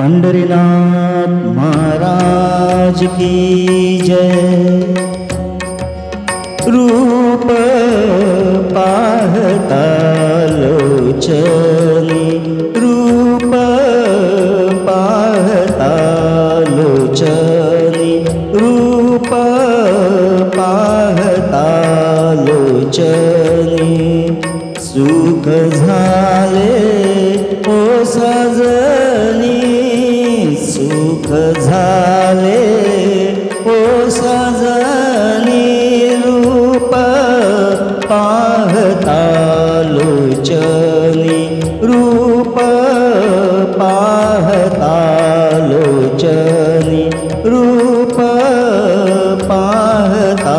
पंढरीनाथ महाराज की जय। रूप पाहता लोचनी, रूप पाहता लोचनी, रूप पाहता लोचनी। सुख झाले ओ सजनी, सुख झाले ओ सजनी। रूप पाहता लोचनी, रूप पाहता लोचनी, रूप पाहता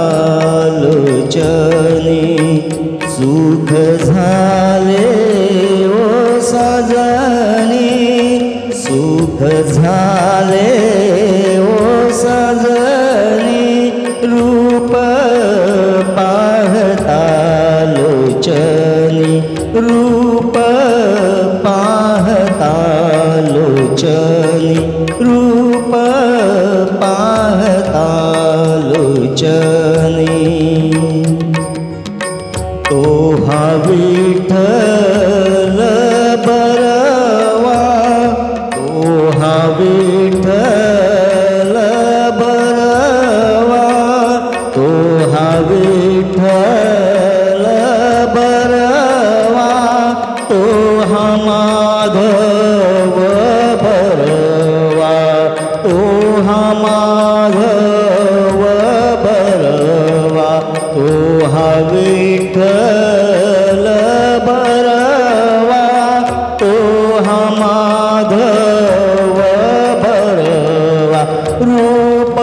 लोचनी। सुख झाले ओ सजनी, सुख झाले ओ सजनी। रूप पाहता लोचनी, रूप पाहता लोचनी, रूप पाहता लोचनी। तो हा विठ्ठल बरवा, तो हा विठ्ठल बरवा, तो हा विठ्ठल बरवा। तो हा माधव बरवा, तो हा माधव बरवा। तो हा विठ्ठल बरवा, तो हा माधव बरवा। रूप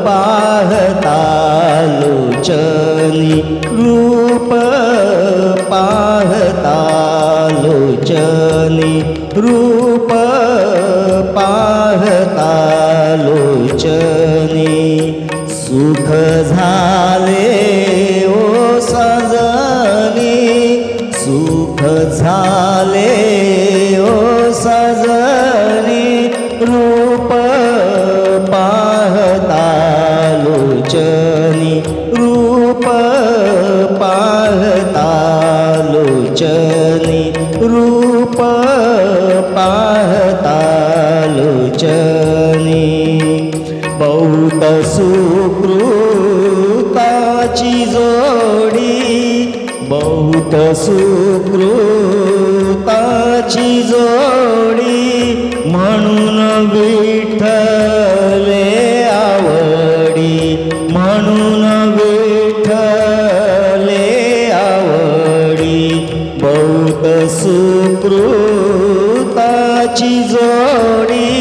पाहता लोचनी, रूप पाहता लोचनी, रूप पाहता लोचनी। सुख झाले ओ सजनी, सुख झाले ओ सजनी। रूप पाहता लोचनी, रूप पाहता लोचनी, रूप पाहता लोचनी। बहुत सुकृताची जोडी, बहुत सुकृताची जोडी। म्हणून विठ्ठले आवडी, म्हणून विठ्ठले आवडी। बहुत सुकृताची जोडी,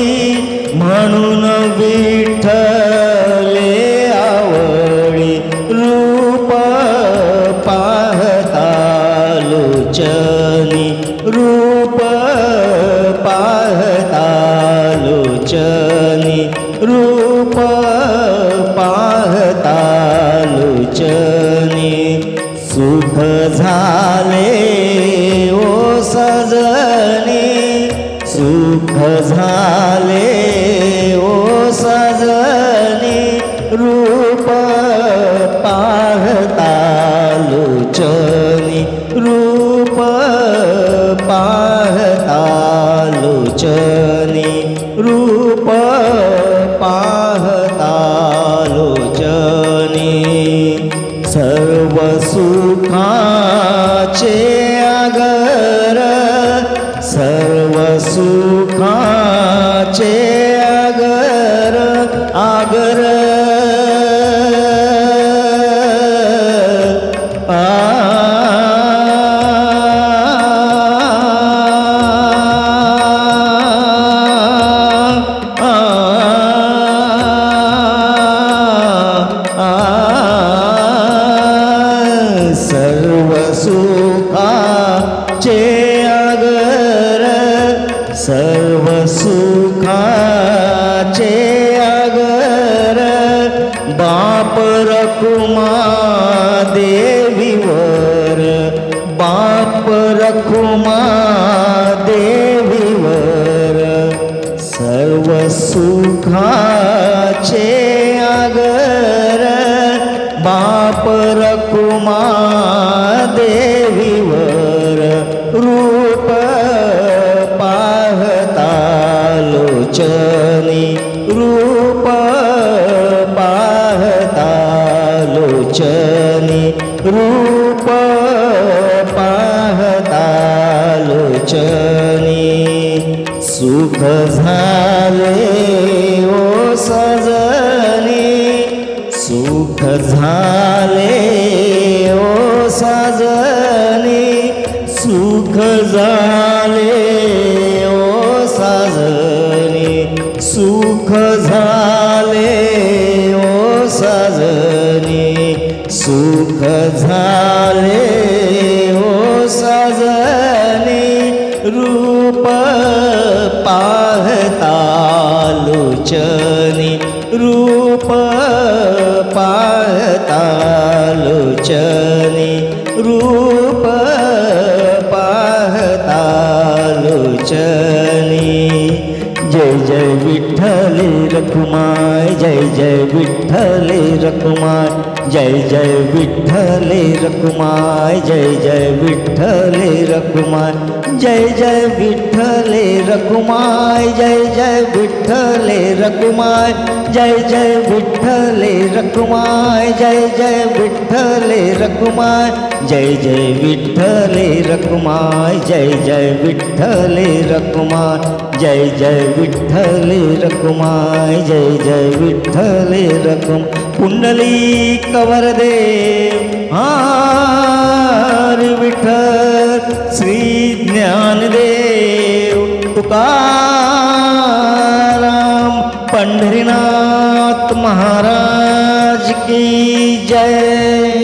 म्हणून विठ्ठले आवडी। रूप पाहता लोचनी, रूप पाहता लोचनी, रूप पाहता लोचनी। सुख झाले ओ सजनी, सुख झाले ओ सजनी। रूप पाहता लोचनी, रूप पाहता लोचनी, रूप पाहता लोचनी। सर्व सुखाचे आगर, सर्व सुखाचे आगर, आगर। सर्व सुखाचे आगर, सर्व सुखाचे आगर। बाप रखुमा देवीवर, बाप रखुमा देवीवर। सुखाचे आगर बाप रकुमा देवीवर रूप पाहता लोचनी रूप पाहता लोचनी रूप पाहता लोचनी सुख झाले ओ सजनी सुख झाले ओ साजनी सुख झाले ओ साजनी सुख झाले ओ साजनी सुख झाले ओ साजनी रूप पाहता लोचनी रूप पाहता लोचनी रूप पाहता लोचनी जय जय विठ्ठले रखुमाय जय जय विठ्ठले रखुमाय जय जय विठ्ठले रखुमाय जय जय विठ्ठले रखुमाय जय जय विठ्ठले रखुमाय जय जय विठ्ठले रखुमाय जय जय विठ्ठले रखुमाय जय जय विठ्ठले रखुमाय जय जय विठ्ठले रखुमाय जय जय विठ्ठले रखुमाय जय जय विठ्ठले रखुमाय जय जय विठ्ठले रखुम पुंडलिक वरदे हरी विठ्ठल श्री ज्ञानदेव तुकाराम पंढरीनाथ महाराज की जय।